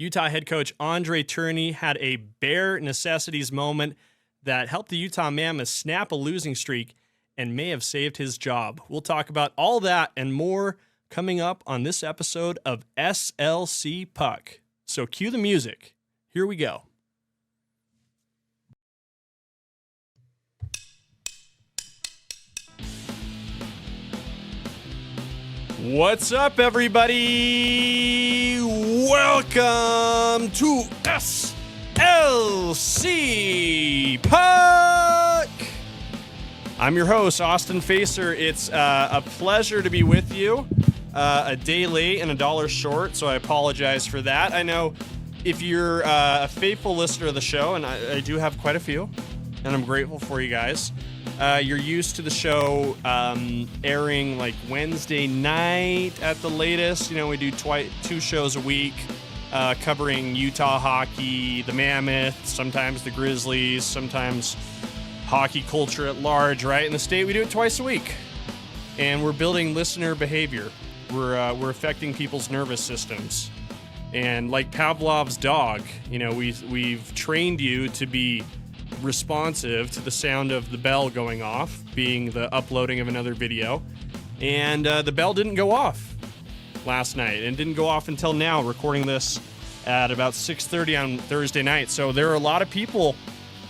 Utah head coach Andre Tourigny had a bare necessities moment that helped the Utah Mammoth snap a losing streak and may have saved his job. We'll talk about all that and more coming up on this episode of SLC Puck. So cue the music. Here we go. What's up, everybody? Welcome to SLC Puck. I'm your host, Austin Facer. It's a pleasure to be with you. A day late and $1 short, so I apologize for that. I know if you're a faithful listener of the show, and I do have quite a few, and I'm grateful for you guys. You're used to the show airing like Wednesday night at the latest. You know, we do 2 shows a week covering Utah hockey, the Mammoth, sometimes the Grizzlies, sometimes hockey culture at large, right? In the state, we do it twice a week. And we're building listener behavior. We're affecting people's nervous systems. And like Pavlov's dog, you know, we've trained you to be responsive to the sound of the bell going off, being the uploading of another video. And the bell didn't go off last night and didn't go off until now, recording this at about 6:30 on Thursday night. So there are a lot of people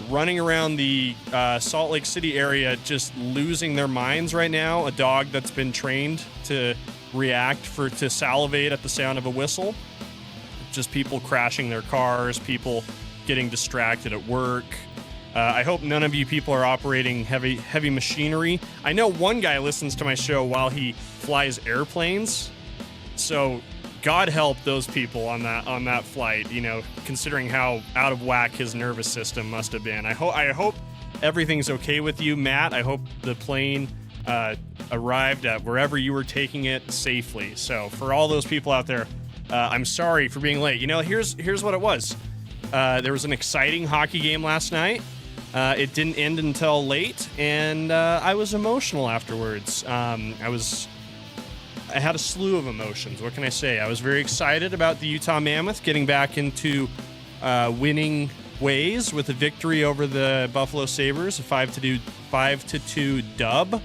running around the Salt Lake City area just losing their minds right now. A dog that's been trained to react to salivate at the sound of a whistle. Just people crashing their cars, people getting distracted at work. I hope none of you people are operating heavy machinery. I know one guy listens to my show while he flies airplanes. So God help those people on that flight, you know, considering how out of whack his nervous system must have been. I hope everything's okay with you, Matt. I hope the plane arrived at wherever you were taking it safely. So for all those people out there, I'm sorry for being late. You know, here's what it was. There was an exciting hockey game last night. It didn't end until late, and I was emotional afterwards. I had a slew of emotions. What can I say? I was very excited about the Utah Mammoth getting back into winning ways with a victory over the Buffalo Sabres, a 5-2 dub.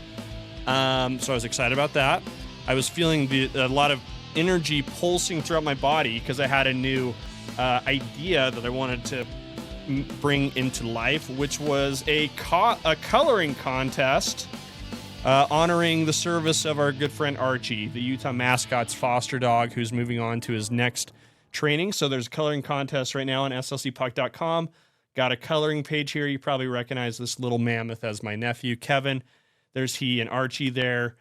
So I was excited about that. I was feeling a lot of energy pulsing throughout my body because I had a new idea that I wanted to bring into life, which was a coloring contest honoring the service of our good friend Archie, the Utah mascot's foster dog, who's moving on to his next training. So there's a coloring contest right now on slcpuck.com. Got a coloring page here. You probably recognize this little mammoth as my nephew, Kevin. There's he and Archie there.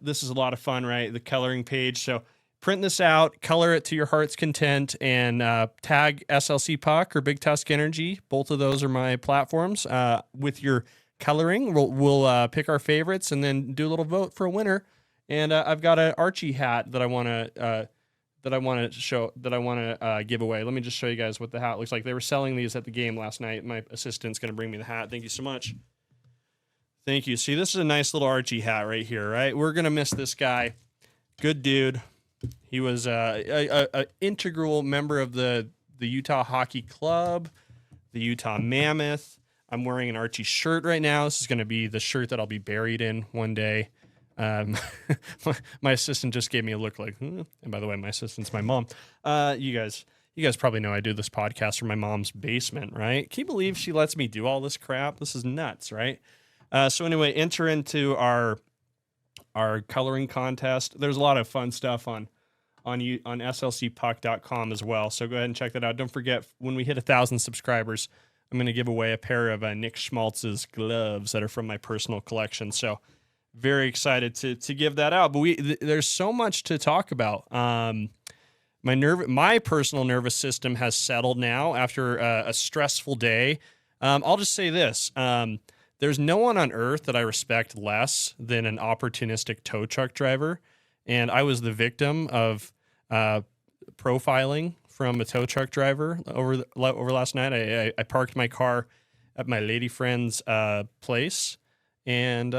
This is a lot of fun, right? The coloring page. So print this out, color it to your heart's content, and tag SLC Puck or Big Tusk Energy. Both of those are my platforms. With your coloring, we'll pick our favorites and then do a little vote for a winner. And I've got an Archie hat that I want to give away. Let me just show you guys what the hat looks like. They were selling these at the game last night. My assistant's going to bring me the hat. Thank you so much. Thank you. See, this is a nice little Archie hat right here, right? We're going to miss this guy. Good dude. He was a integral member of the Utah Hockey Club, the Utah Mammoth. I'm wearing an Archie shirt right now. This is going to be the shirt that I'll be buried in one day. My assistant just gave me a look like, and by the way, my assistant's my mom. You guys probably know I do this podcast from my mom's basement, right? Can you believe she lets me do all this crap? This is nuts, right? So anyway, enter into our coloring contest. There's a lot of fun stuff on slcpuck.com as well. So go ahead and check that out. Don't forget, when we hit 1,000 subscribers, I'm going to give away a pair of Nick Schmaltz's gloves that are from my personal collection. So very excited to give that out. But there's so much to talk about. My personal nervous system has settled now after a stressful day. I'll just say this. There's no one on earth that I respect less than an opportunistic tow truck driver. And I was the victim of profiling from a tow truck driver over last night. I parked my car at my lady friend's place. And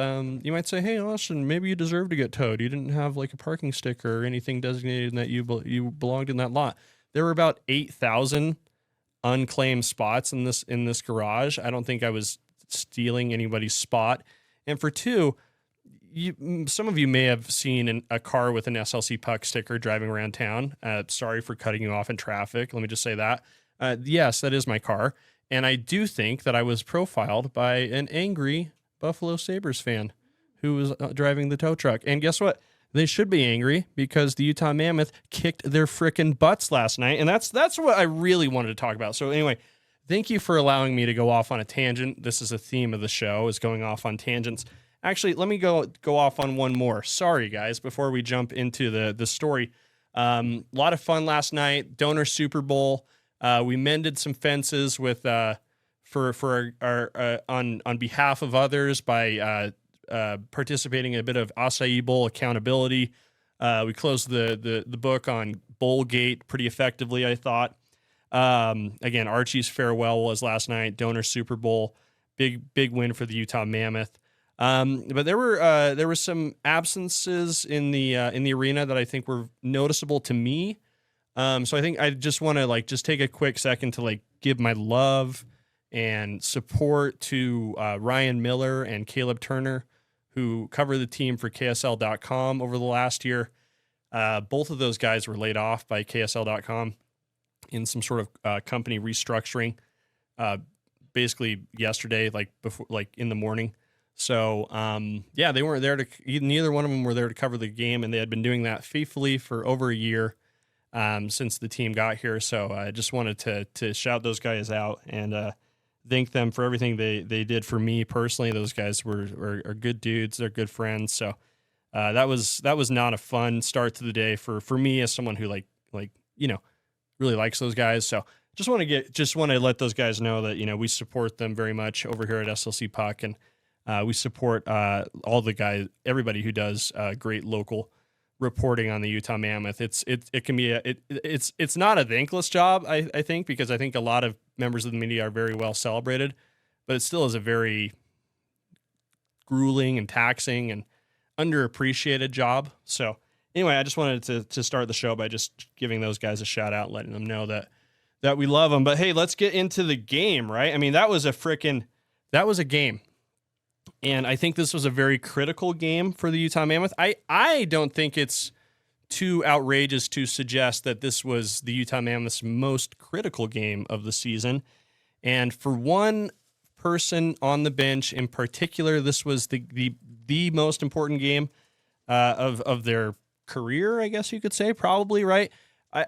you might say, hey, Austin, maybe you deserve to get towed. You didn't have like a parking sticker or anything designated that you belonged in that lot. there were about 8,000 unclaimed spots in this garage. I don't think I was stealing anybody's spot. And for two, some of you may have seen a car with an SLC Puck sticker driving around town. Sorry for cutting you off in traffic. Let me just say that. Yes, that is my car. And I do think that I was profiled by an angry Buffalo Sabres fan who was driving the tow truck. And guess what? They should be angry because the Utah Mammoth kicked their frickin' butts last night. And that's what I really wanted to talk about. So anyway, thank you for allowing me to go off on a tangent. This is a theme of the show, is going off on tangents. Actually, let me go off on one more. Sorry, guys, before we jump into the story. A lot of fun last night. Donor Super Bowl. We mended some fences with for our on behalf of others by participating in a bit of Acai Bowl accountability. We closed the book on Bowlgate pretty effectively, I thought. Again, Archie's farewell was last night. Donor Super Bowl, big win for the Utah Mammoth. But there were some absences in the arena that I think were noticeable to me. So I think I just want to just take a quick second to give my love and support to Ryan Miller and Caleb Turner, who cover the team for KSL.com over the last year. Both of those guys were laid off by KSL.com in some sort of company restructuring, basically yesterday, before, in the morning. So, they weren't there neither one of them were there to cover the game, and they had been doing that faithfully for over a year since the team got here. So I just wanted to shout those guys out and thank them for everything they did for me personally. Those guys are good dudes. They're good friends. So that was not a fun start to the day for me as someone who really likes those guys. So just want to let those guys know that, we support them very much over here at SLC Puck, and we support all the guys, everybody who does great local reporting on the Utah Mammoth. It's not a thankless job, I think, because I think a lot of members of the media are very well celebrated, but it still is a very grueling and taxing and underappreciated job. So anyway, I just wanted to start the show by just giving those guys a shout out, letting them know that we love them. But hey, let's get into the game, right? I mean, that was a game. And I think this was a very critical game for the Utah Mammoth. I don't think it's too outrageous to suggest that this was the Utah Mammoth's most critical game of the season. And for one person on the bench in particular, this was the most important game of their career, I guess you could say, probably, right?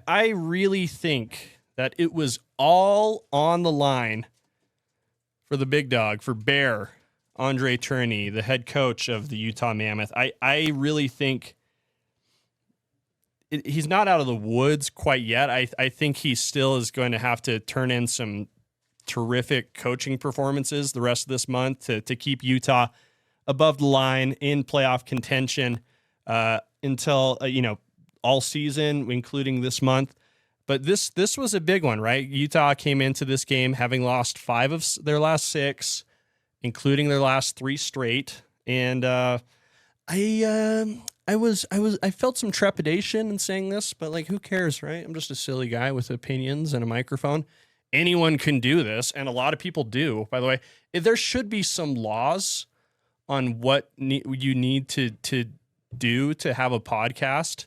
I really think that it was all on the line for the big dog, for Bear, Andre Tourigny, the head coach of the Utah Mammoth. I really think he's not out of the woods quite yet. I think he still is going to have to turn in some terrific coaching performances the rest of this month to keep Utah above the line in playoff contention until all season, including this month. But this was a big one, right? Utah came into this game having lost 5 of their last 6, including their last 3 straight. And I felt some trepidation in saying this, but who cares, right? I'm just a silly guy with opinions and a microphone. Anyone can do this, and a lot of people do, by the way. There should be some laws on what you need to do to have a podcast,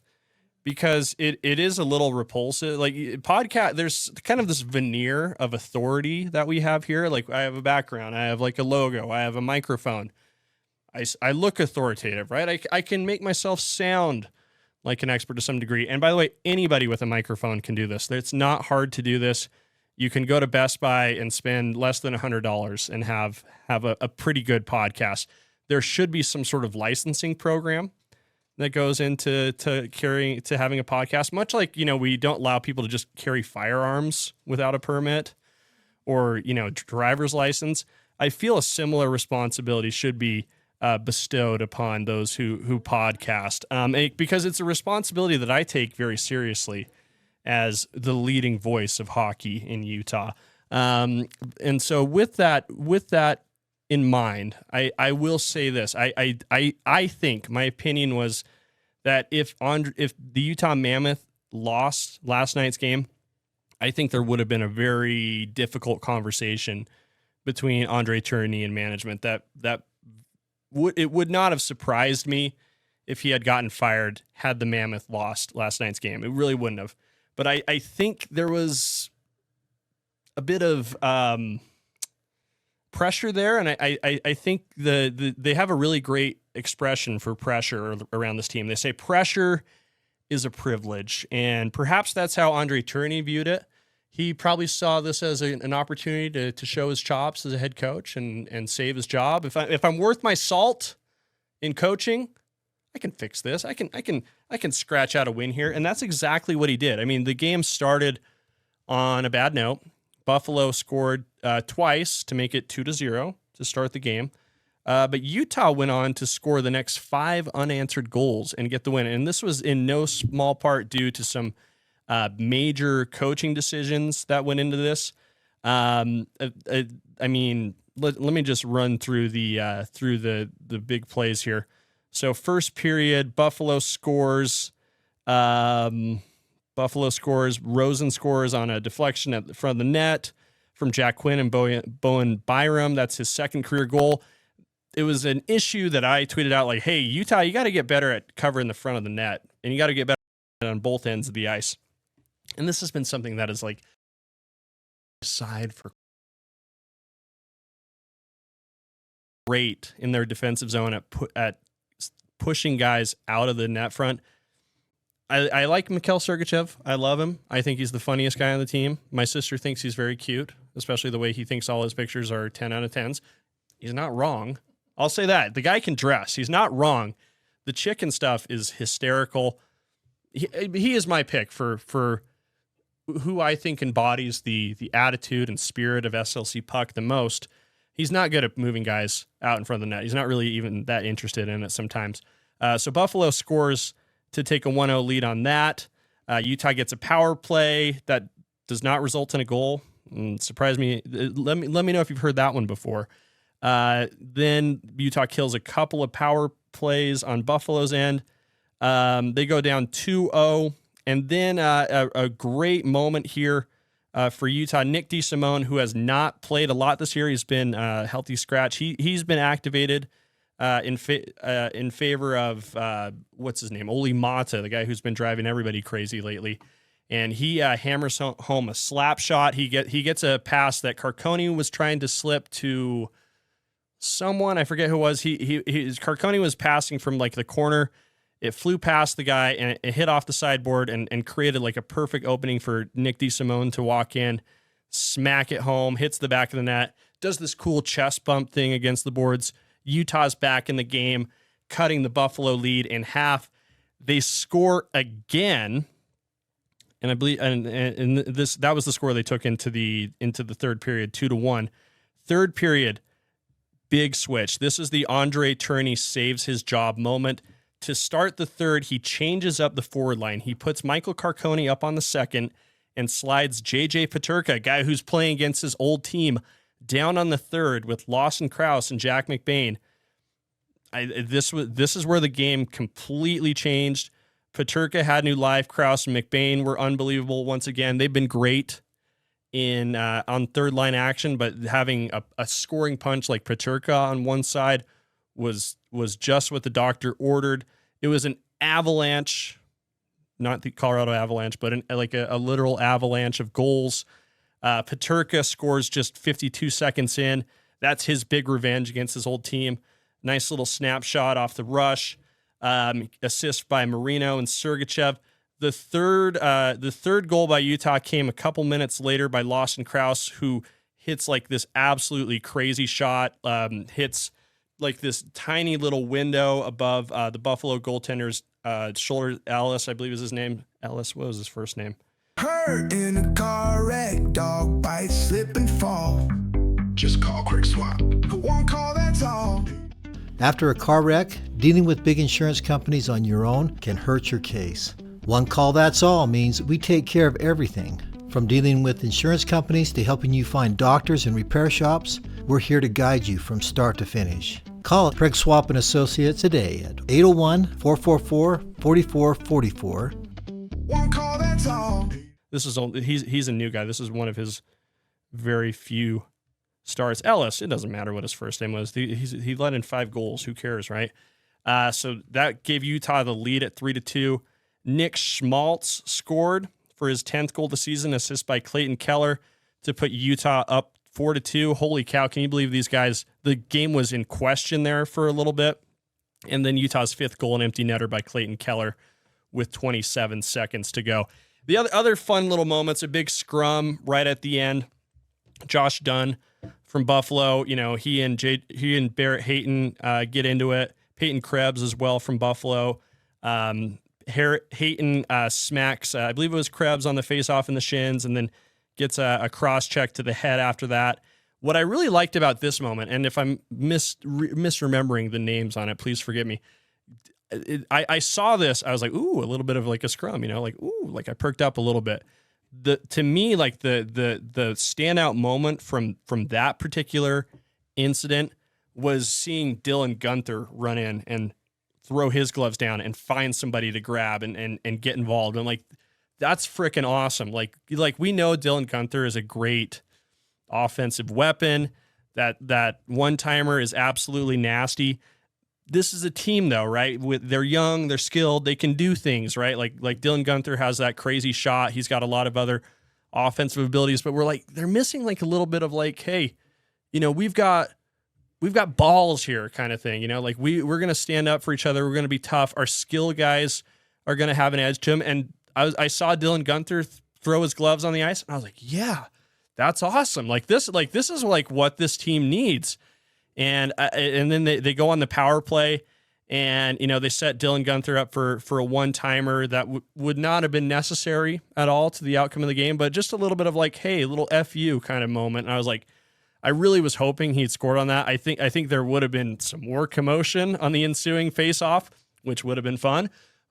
because it is a little repulsive. Podcast, there's kind of this veneer of authority that we have here. I have a background, I have a logo, I have a microphone. I look authoritative, right? I can make myself sound like an expert to some degree. And by the way, anybody with a microphone can do this. It's not hard to do this. You can go to Best Buy and spend less than $100 and have a pretty good podcast. There should be some sort of licensing program that goes into having a podcast, much like, we don't allow people to just carry firearms without a permit or, driver's license. I feel a similar responsibility should be bestowed upon those who podcast, because it's a responsibility that I take very seriously as the leading voice of hockey in Utah. And so with that in mind, I will say this. I think my opinion was that if the Utah Mammoth lost last night's game, I think there would have been a very difficult conversation between Andre Tourigny and management. It would not have surprised me if he had gotten fired had the Mammoth lost last night's game. It really wouldn't have. But I think there was a bit of pressure there, and I think they have a really great expression for pressure around this team. They say pressure is a privilege, and perhaps that's how Andre Tourigny viewed it. He probably saw this as an opportunity to show his chops as a head coach and save his job. If I'm worth my salt in coaching, I can fix this. I can scratch out a win here, and that's exactly what he did. I mean, the game started on a bad note. Buffalo scored twice to make it 2-0 to start the game. But Utah went on to score the next 5 unanswered goals and get the win. And this was in no small part due to some major coaching decisions that went into this. I mean, let me just run through the big plays here. So first period, Buffalo scores. Rosen scores on a deflection at the front of the net from Jack Quinn and Bowen Byram. That's his second career goal. It was an issue that I tweeted out like, hey, Utah, you got to get better at covering the front of the net, and you got to get better on both ends of the ice. And this has been something that is like side for great in their defensive zone at pushing guys out of the net front. I like Mikhail Sergachev. I love him. I think he's the funniest guy on the team. My sister thinks he's very cute, especially the way he thinks all his pictures are 10 out of 10s. He's not wrong. I'll say that. The guy can dress. He's not wrong. The chicken stuff is hysterical. He is my pick for who I think embodies the attitude and spirit of SLC Puck the most. He's not good at moving guys out in front of the net. He's not really even that interested in it sometimes. So Buffalo scores to take a 1-0 lead on that. Utah gets a power play that does not result in a goal. Surprised me. Let me know if you've heard that one before. Then Utah kills a couple of power plays on Buffalo's end. They go down 2-0. And then a great moment here for Utah. Nick DeSimone, who has not played a lot this year, he's been a healthy scratch. He's been activated in favor of what's his name, Oli Mata, the guy who's been driving everybody crazy lately. And he hammers home a slap shot. He gets a pass that Carconi was trying to slip to someone. I forget who it was. Carconi was passing from like the corner. It flew past the guy and it hit off the sideboard and created like a perfect opening for Nick DeSimone to walk in, smack it home, hits the back of the net, does this cool chest bump thing against the boards. Utah's back in the game, cutting the Buffalo lead in half. They score again, and I believe and that was the score they took into the third period, 2-1. Third period, big switch. This is the Andre Tourigny saves his job moment. To start the third, he changes up the forward line. He puts Michael Carconi up on the second and slides J.J. Peterka, a guy who's playing against his old team, down on the third with Lawson Krause and Jack McBain. This is where the game completely changed. Peterka had new life. Krause and McBain were unbelievable once again. They've been great in on third line action, but having a scoring punch like Peterka on one side was just what the doctor ordered. It was an avalanche, not the Colorado Avalanche, but a literal avalanche of goals. Peterka scores just 52 seconds in. That's his big revenge against his old team. Nice little snapshot off the rush. Assist by Marino and Sergachev. The third goal by Utah came a couple minutes later by Lawson Krause, who hits like this absolutely crazy shot. Hits like this tiny little window above the Buffalo goaltender's shoulder. Ellis, I believe is his name. Ellis, what was his first name? Hurt in a car wreck, dog bite, slip and fall. Just call Quick Swap. One call, that's all. After a car wreck, dealing with big insurance companies on your own can hurt your case. One call, that's all means we take care of everything. From dealing with insurance companies to helping you find doctors and repair shops, we're here to guide you from start to finish. Call Craig Swap and Associates today at 801-444-4444. One call, that's all. This is only he's a new guy. This is one of his very few starts. Ellis, it doesn't matter what his first name was. He let in 5 goals. Who cares, right? So that gave Utah the lead at 3-2. Nick Schmaltz scored for his 10th goal of the season, assist by Clayton Keller to put Utah up 4-2. Holy cow, can you believe these guys? The game was in question there for a little bit. And then Utah's 5th goal, an empty netter by Clayton Keller with 27 seconds to go. The other fun little moments, a big scrum right at the end. Josh Dunn from Buffalo, he and Barrett Hayton get into it. Peyton Krebs as well from Buffalo. Hayton smacks, I believe it was Krebs on the face-off in the shins, and then gets a cross-check to the head after that. What I really liked about this moment, and if I'm misremembering the names on it, please forgive me. I saw this, I was like, ooh, a little bit of like a scrum, like I perked up a little bit. To me, like the standout moment from that particular incident was seeing Dylan Guenther run in and throw his gloves down and find somebody to grab and get involved. And like, that's freaking awesome. Like we know Dylan Guenther is a great offensive weapon. That one-timer is absolutely nasty. This is a team though, right? They're young, they're skilled, they can do things, right? Like Dylan Guenther has that crazy shot. He's got a lot of other offensive abilities, but they're missing like a little bit of like, hey, we've got balls here kind of thing, like we're going to stand up for each other. We're going to be tough. Our skill guys are going to have an edge to them. And I saw Dylan Guenther throw his gloves on the ice, and I was like, yeah, that's awesome. This is like what this team needs. And then they go on the power play, and they set Dylan Guenther up for a one-timer that would not have been necessary at all to the outcome of the game, but just a little bit of like, hey, a little FU kind of moment. And I was like, I really was hoping he'd scored on that. I think there would have been some more commotion on the ensuing face-off, which would have been fun.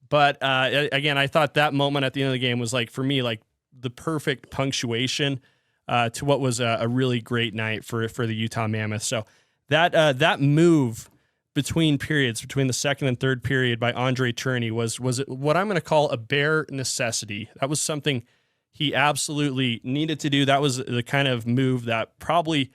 But again, I thought that moment at the end of the game was like, for me, like the perfect punctuation to what was a really great night for the Utah Mammoth. So that move between periods, between the second and third period by Andre Tourigny was what I'm going to call a bare necessity. That was something he absolutely needed to do. That was the kind of move that probably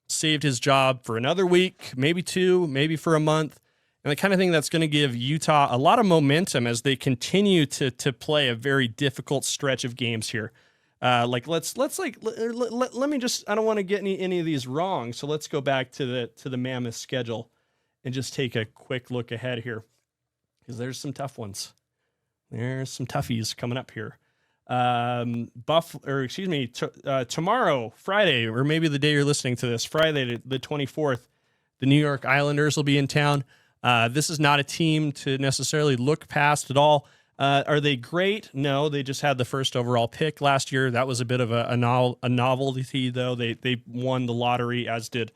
saved his job for another week, maybe 2, maybe for a month, and the kind of thing that's going to give Utah a lot of momentum as they continue to play a very difficult stretch of games here. Let me just, I don't want to get any of these wrong, so let's go back to the Mammoth schedule and just take a quick look ahead here, because there's some tough ones. There's some toughies coming up here. Tomorrow, Friday, or maybe the day you're listening to this, Friday the 24th, the New York Islanders will be in town. This is not a team to necessarily look past at all. Are they great? No, they just had the first overall pick last year. That was a bit of a novelty, though. They won the lottery, as did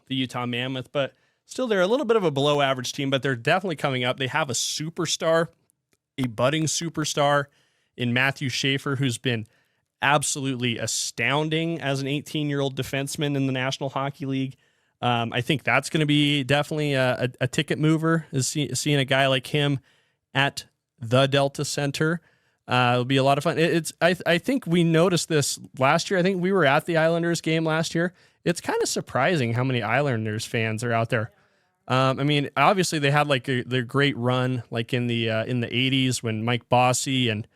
the Utah Mammoth, but still they're a little bit of a below average team, but they're definitely coming up. They have a superstar, a budding superstar in Matthew Schaefer, who's been absolutely astounding as an 18-year-old defenseman in the National Hockey League. I think that's going to be definitely a ticket mover, is seeing a guy like him at the Delta Center. It'll be a lot of fun. I think we noticed this last year. I think we were at the Islanders game last year. It's kind of surprising how many Islanders fans are out there. I mean, obviously they had like their great run, like in the 80s when Mike Bossy and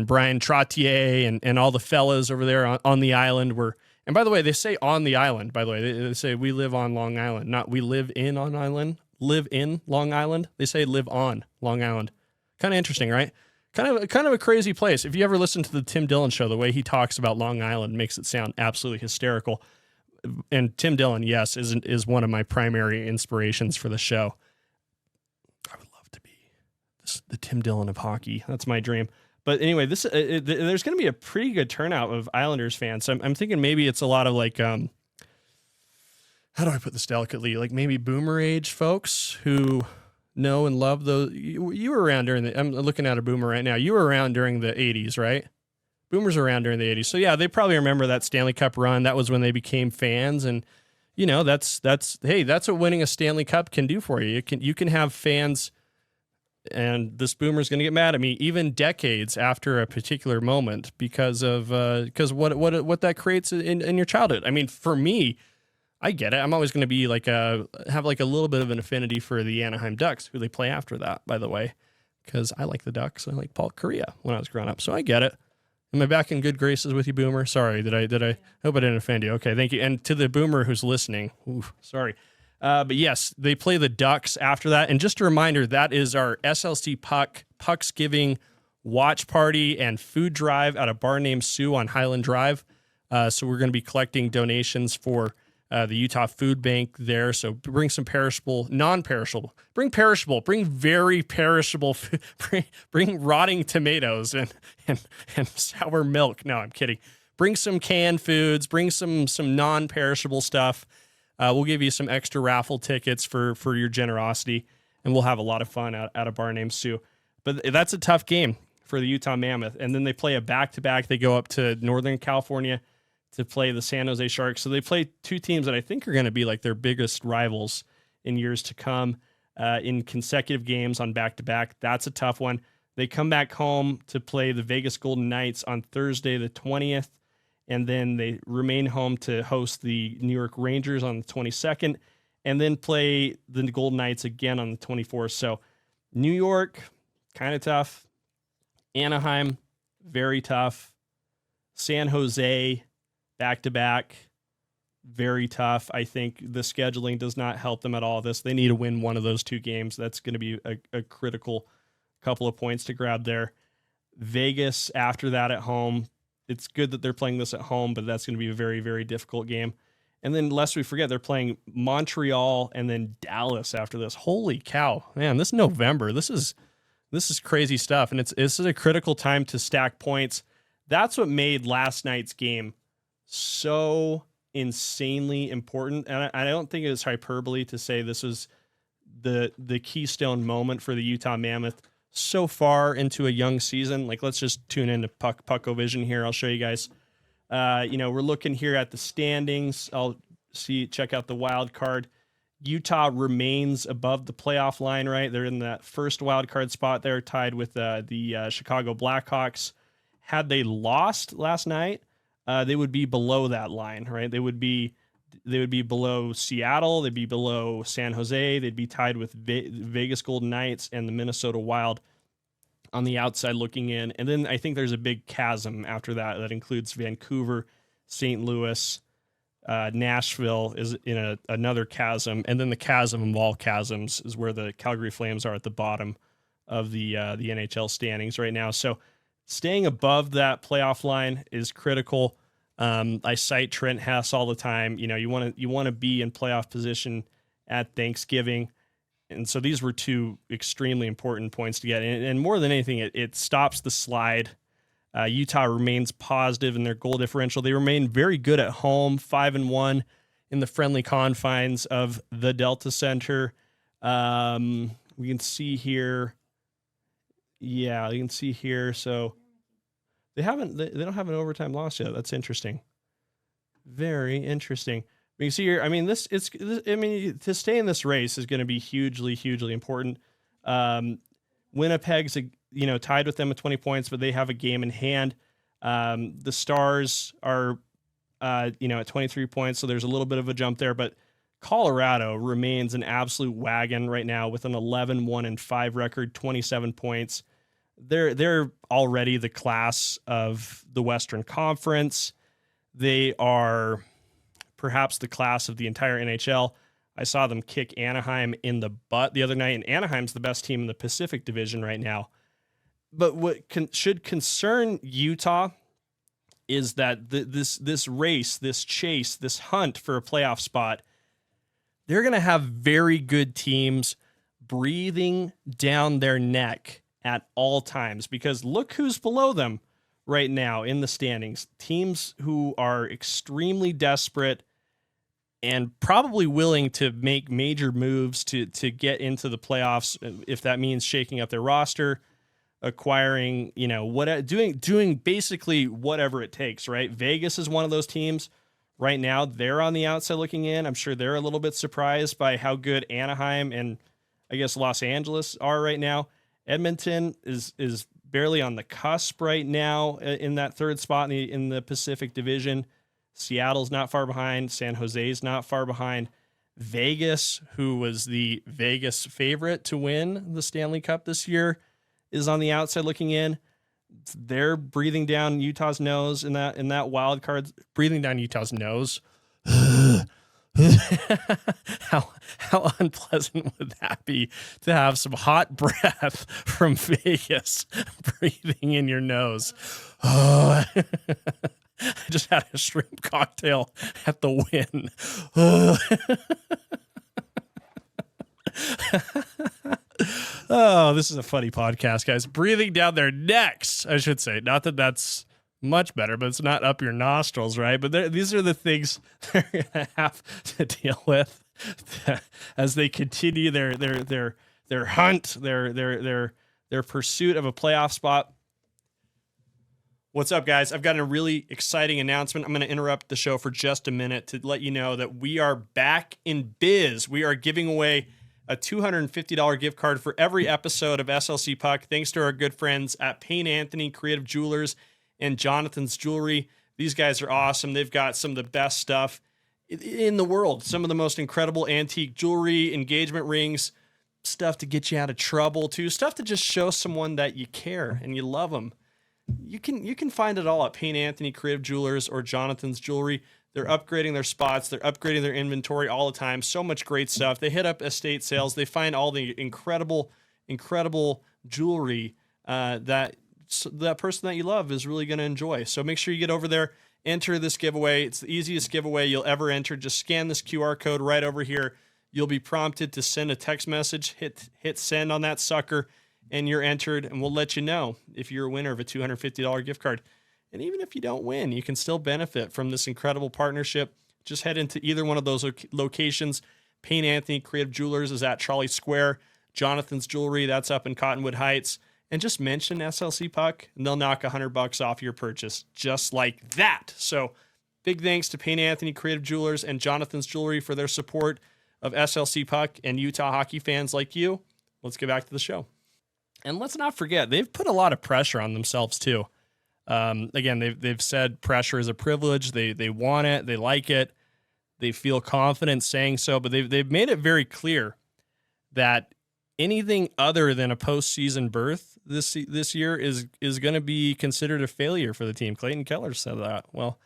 Brian Trottier and all the fellas over there on the island were. And by the way, they say on the island. By the way, they say we live on Long Island, not we live in on island. Live in Long Island. They say live on Long Island. Kind of interesting, right? Kind of a crazy place. If you ever listen to the Tim Dillon show, the way he talks about Long Island makes it sound absolutely hysterical. And Tim Dillon, yes, is one of my primary inspirations for the show. I would love to be the Tim Dillon of hockey. That's my dream. But anyway, there's going to be a pretty good turnout of Islanders fans. So I'm thinking maybe it's a lot of like, how do I put this delicately? Like maybe boomer age folks who know and love those. You were around I'm looking at a boomer right now. You were around during the 80s, right? Boomers around during the 80s. So yeah, they probably remember that Stanley Cup run. That was when they became fans. And that's what winning a Stanley Cup can do for you. You can have fans And this boomer's going to get mad at me even decades after a particular moment because of what that creates in your childhood. I mean, for me, I get it. I'm always going to be have like a little bit of an affinity for the Anaheim Ducks, who they play after that, by the way, because I like the Ducks. I like Paul Kariya when I was growing up, so I get it. Am I back in good graces with you, Boomer? Sorry, did I hope I didn't offend you? Okay, thank you. And to the Boomer who's listening, sorry. But yes, they play the Ducks after that. And just a reminder, that is our SLC Pucks Giving watch party and food drive at a bar named Sue on Highland Drive. So we're going to be collecting donations for the Utah Food Bank there. So bring some perishable, non-perishable, bring very perishable, bring rotting tomatoes and sour milk. No, I'm kidding. Bring some canned foods, bring some non-perishable stuff. We'll give you some extra raffle tickets for your generosity, and we'll have a lot of fun at a bar named Sue. But that's a tough game for the Utah Mammoth. And then they play a back-to-back. They go up to Northern California to play the San Jose Sharks. So they play two teams that I think are going to be like their biggest rivals in years to come in consecutive games on back-to-back. That's a tough one. They come back home to play the Vegas Golden Knights on Thursday the 20th, and then they remain home to host the New York Rangers on the 22nd, and then play the Golden Knights again on the 24th. So New York, kind of tough. Anaheim, very tough. San Jose, back-to-back, very tough. I think the scheduling does not help them at all. They need to win one of those two games. That's going to be a critical couple of points to grab there. Vegas after that at home. It's good that they're playing this at home, but that's going to be a very, very difficult game. And then lest we forget, they're playing Montreal and then Dallas after this. Holy cow, man, this November, this is crazy stuff. And it's a critical time to stack points. That's what made last night's game so insanely important. And I don't think it's hyperbole to say this was the keystone moment for the Utah Mammoth so far into a young season. Like, let's just tune into Puckovision here. I'll show you guys. We're looking here at the standings. Check out the wild card. Utah remains above the playoff line, right? They're in that first wild card spot there, tied with the Chicago Blackhawks. Had they lost last night, they would be below that line, right? They would be below Seattle. They'd be below San Jose. They'd be tied with Vegas Golden Knights and the Minnesota Wild on the outside looking in. And then I think there's a big chasm after that includes Vancouver, St. Louis, Nashville is in another chasm. And then the chasm of all chasms is where the Calgary Flames are at the bottom of the NHL standings right now. So staying above that playoff line is critical. I cite Trent Hess all the time. You want to be in playoff position at Thanksgiving. And so these were two extremely important points to get. And more than anything, it stops the slide. Utah remains positive in their goal differential. They remain very good at home, 5-1 in the friendly confines of the Delta Center. We can see here. Yeah, you can see here. So they don't have an overtime loss yet. That's interesting. Very interesting. You can see here, to stay in this race is going to be hugely, hugely important. Winnipeg's, tied with them at 20 points, but they have a game in hand. The Stars are, at 23 points, so there's a little bit of a jump there, but Colorado remains an absolute wagon right now with an 11-1-5 record, 27 points. They're already the class of the Western Conference. They are perhaps the class of the entire NHL. I saw them kick Anaheim in the butt the other night, and Anaheim's the best team in the Pacific Division right now. But what should concern Utah is that this race, this chase, this hunt for a playoff spot, they're going to have very good teams breathing down their neck at all times, because look who's below them right now in the standings. Teams who are extremely desperate and probably willing to make major moves to get into the playoffs, if that means shaking up their roster, acquiring, doing basically whatever it takes, right? Vegas is one of those teams right now. They're on the outside looking in. I'm sure they're a little bit surprised by how good Anaheim and I guess Los Angeles are right now. Edmonton is barely on the cusp right now in that third spot in the Pacific Division. Seattle's not far behind. San Jose's not far behind. Vegas, who was the Vegas favorite to win the Stanley Cup this year, is on the outside looking in. They're breathing down Utah's nose in that wild card, breathing down Utah's nose. How unpleasant would that be to have some hot breath from Vegas breathing in your nose? Oh. I just had a shrimp cocktail at the Wynn. Oh, this is a funny podcast, guys. Breathing down their necks, I should say. Not that that's much better, but it's not up your nostrils, right? But these are the things they're going to have to deal with as they continue their hunt, their pursuit of a playoff spot. What's up, guys? I've got a really exciting announcement. I'm going to interrupt the show for just a minute to let you know that we are back in biz. We are giving away a $250 gift card for every episode of SLC Puck, thanks to our good friends at Payne Anthony Creative Jewelers and Jonathan's Jewelry. These guys are awesome. They've got some of the best stuff in the world. Some of the most incredible antique jewelry, engagement rings, stuff to get you out of trouble too, stuff to just show someone that you care and you love them. You can find it all at Payne Anthony Creative Jewelers or Jonathan's Jewelry. They're upgrading their spots. They're upgrading their inventory all the time. So much great stuff. They hit up estate sales. They find all the incredible jewelry that person that you love is really going to enjoy. So make sure you get over there, enter this giveaway. It's the easiest giveaway you'll ever enter. Just scan this QR code right over here. You'll be prompted to send a text message. Hit send on that sucker, and you're entered, and we'll let you know if you're a winner of a $250 gift card. And even if you don't win, you can still benefit from this incredible partnership. Just head into either one of those locations. Payne Anthony Creative Jewelers is at Trolley Square. Jonathan's Jewelry, that's up in Cottonwood Heights. And just mention SLC Puck, and they'll knock $100 off your purchase, just like that. So big thanks to Payne Anthony Creative Jewelers and Jonathan's Jewelry for their support of SLC Puck and Utah hockey fans like you. Let's get back to the show. And let's not forget, they've put a lot of pressure on themselves too. Again, they've said pressure is a privilege. They want it. They like it. They feel confident saying so, but they've made it very clear that anything other than a postseason berth this year is going to be considered a failure for the team. Clayton Keller said that. Well,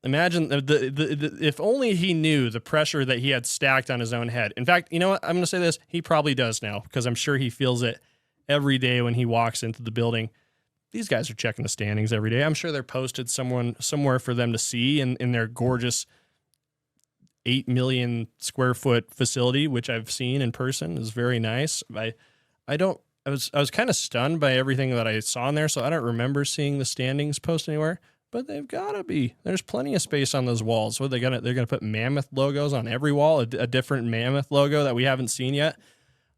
imagine if only he knew the pressure that he had stacked on his own head. In fact, you know what? I'm going to say this. He probably does now, because I'm sure he feels it every day when he walks into the building. These guys are checking the standings every day. I'm sure they're posted somewhere for them to see in their gorgeous 8 million square foot facility, which I've seen in person. Is very nice. I was kind of stunned by everything that I saw in there, so I don't remember seeing the standings post anywhere. But they've got to be. There's plenty of space on those walls. What they're gonna put Mammoth logos on every wall, a different Mammoth logo that we haven't seen yet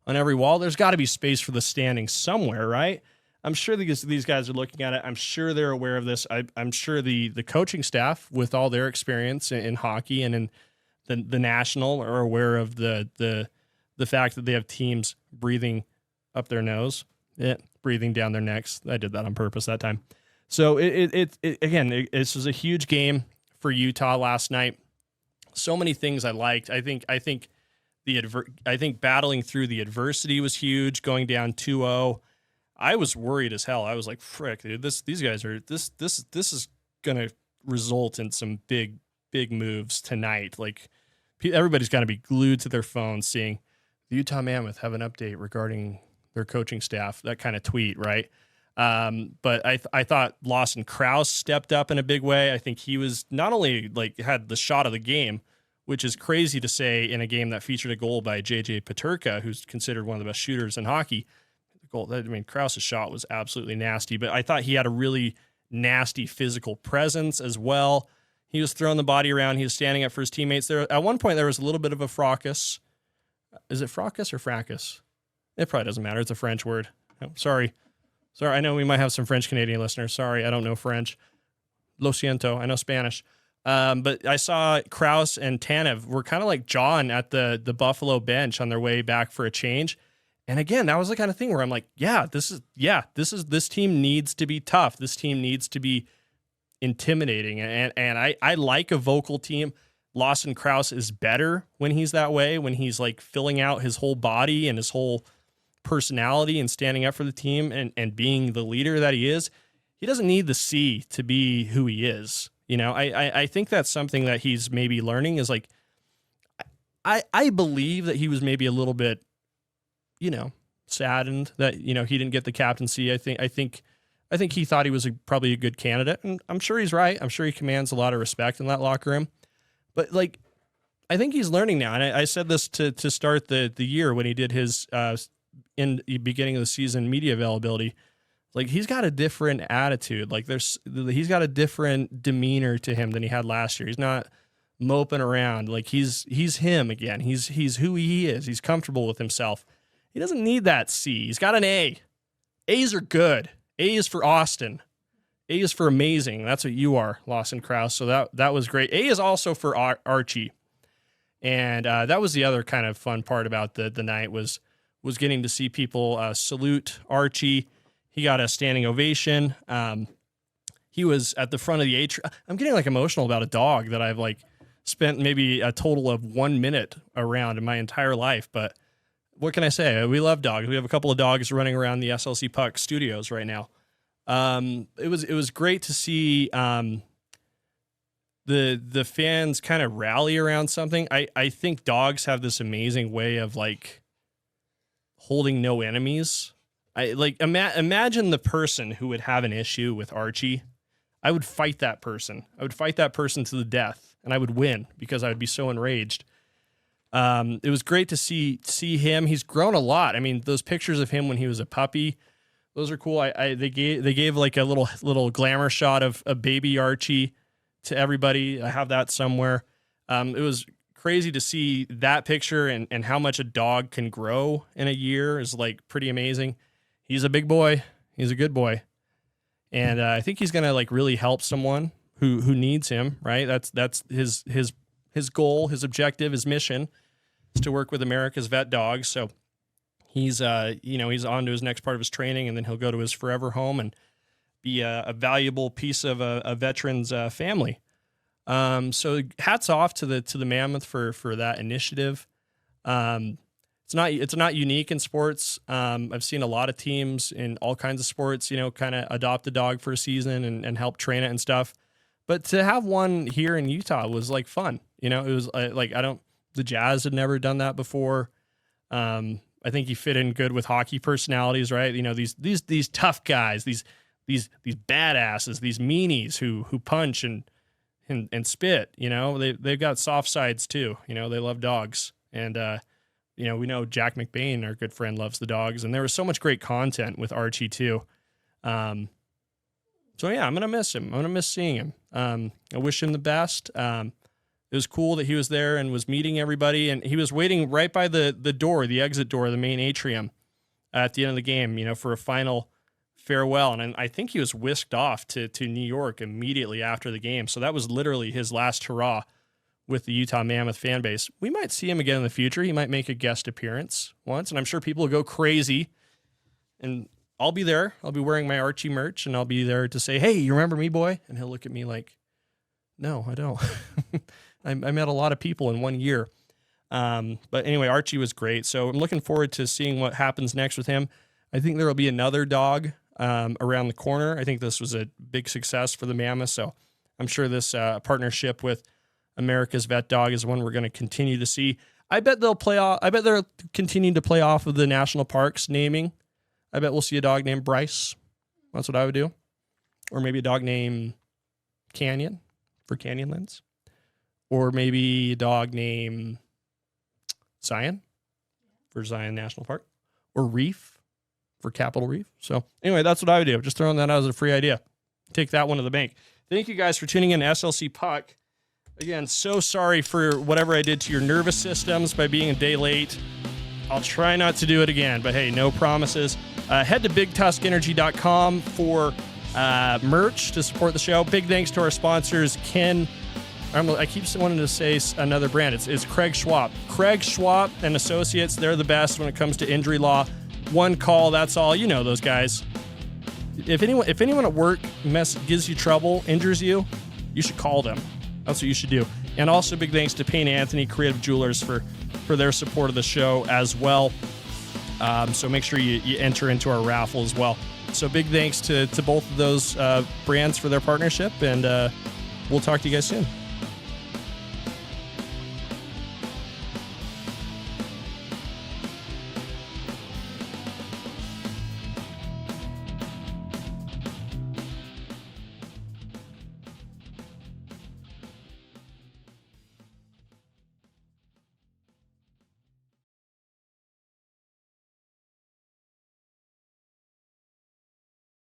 on every wall. There's got to be space for the standings somewhere, right? I'm sure these guys are looking at it. I'm sure they're aware of this. I'm sure the coaching staff, with all their experience in hockey and in the national, are aware of the fact that they have teams breathing up their nose, breathing down their necks. I did that on purpose that time. So this was a huge game for Utah last night. So many things I liked. I think battling through the adversity was huge. Going down 2-0. I was worried as hell. I was like, frick, dude, these guys are this is gonna result in some big moves tonight. Like, everybody's got to be glued to their phones seeing the Utah Mammoth have an update regarding their coaching staff, that kind of tweet, right? But I thought Lawson Krause stepped up in a big way. I think he was not only had the shot of the game, which is crazy to say in a game that featured a goal by JJ Peterka, who's considered one of the best shooters in hockey. Krause's shot was absolutely nasty, but I thought he had a really nasty physical presence as well. He was throwing the body around. He was standing up for his teammates. There, at one point, there was a little bit of a fracas. Is it fracas or fracas? It probably doesn't matter. It's a French word. Oh, sorry. I know we might have some French-Canadian listeners. Sorry, I don't know French. Lo siento. I know Spanish. But I saw Krause and Tanev were kind of like jawing at the Buffalo bench on their way back for a change. And again, that was the kind of thing where I'm like, this team needs to be tough. This team needs to be intimidating. And I like a vocal team. Lawson Crouse is better when he's that way, when he's like filling out his whole body and his whole personality and standing up for the team and being the leader that he is. He doesn't need the C to be who he is. You know, I think that's something that he's maybe learning is like, I believe that he was maybe a little bit, you know, saddened that, you know, he didn't get the captaincy. I think he thought he was probably a good candidate, and I'm sure he's right. I'm sure he commands a lot of respect in that locker room. But like, I think he's learning now. And I said this to start the year when he did his in the beginning of the season media availability. Like, he's got a different attitude. Like, he's got a different demeanor to him than he had last year. He's not moping around. Like, he's him again. He's who he is. He's comfortable with himself. He doesn't need that C. He's got an A. A's are good. A is for Austin. A is for amazing. That's what you are, Lawson Crouse. So that was great. A is also for Archie. And that was the other kind of fun part about the night was getting to see people salute Archie. He got a standing ovation. He was at the front of the atrium. I'm getting like emotional about a dog that I've like spent maybe a total of 1 minute around in my entire life. But what can I say? We love dogs. We have a couple of dogs running around the SLC Puck studios right now. It was great to see the fans kind of rally around something. I think dogs have this amazing way of like holding no enemies. I like imagine the person who would have an issue with Archie. I would fight that person. I would fight that person to the death, and I would win because I would be so enraged. It was great to see him. He's grown a lot. I mean, those pictures of him when he was a puppy, those are cool. They gave like a little glamour shot of a baby Archie to everybody. I have that somewhere. It was crazy to see that picture and how much a dog can grow in a year is like pretty amazing. He's a big boy. He's a good boy. And I think he's going to like really help someone who needs him, right? That's his goal, his objective, his mission is to work with America's vet dogs. So he's he's on to his next part of his training, and then he'll go to his forever home and be a valuable piece of a veteran's family. So hats off to the Mammoth for that initiative. It's not unique in sports. I've seen a lot of teams in all kinds of sports, kind of adopt a dog for a season and help train it and stuff. But to have one here in Utah was like fun. It was like, the Jazz had never done that before. I think he fit in good with hockey personalities, right? These tough guys, these badasses, these meanies who punch and spit, they've got soft sides too. They love dogs. And, we know Jack McBain, our good friend, loves the dogs, and there was so much great content with Archie too. So yeah, I'm going to miss him. I'm going to miss seeing him. I wish him the best. It was cool that he was there and was meeting everybody, and he was waiting right by the door, the exit door, the main atrium at the end of the game, for a final farewell. And I think he was whisked off to New York immediately after the game. So that was literally his last hurrah with the Utah Mammoth fan base. We might see him again in the future. He might make a guest appearance once, and I'm sure people will go crazy. And I'll be there. I'll be wearing my Archie merch, and I'll be there to say, "Hey, you remember me, boy?" And he'll look at me like, "No, I don't." I met a lot of people in 1 year. But anyway, Archie was great. So I'm looking forward to seeing what happens next with him. I think there will be another dog around the corner. I think this was a big success for the Mammoth. So I'm sure this partnership with America's Vet Dog is one we're going to continue to see. I bet they'll continue to play off of the national parks naming. I bet we'll see a dog named Bryce. That's what I would do. Or maybe a dog named Canyon for Canyonlands. Or maybe a dog named Zion for Zion National Park. Or Reef for Capitol Reef. So anyway, that's what I would do. Just throwing that out as a free idea. Take that one to the bank. Thank you guys for tuning in to SLC Puck. Again, so sorry for whatever I did to your nervous systems by being a day late. I'll try not to do it again, but hey, no promises. Head to bigtuskenergy.com for merch to support the show. Big thanks to our sponsors, Ken. I keep wanting to say another brand. It's Craig Schwab. Craig Schwab and Associates, they're the best when it comes to injury law. One call, that's all. You know those guys. If anyone at work gives you trouble, injures you, you should call them. That's what you should do. And also big thanks to Payne Anthony Creative Jewelers for their support of the show as well. So make sure you enter into our raffle as well. So big thanks to both of those brands for their partnership, and we'll talk to you guys soon.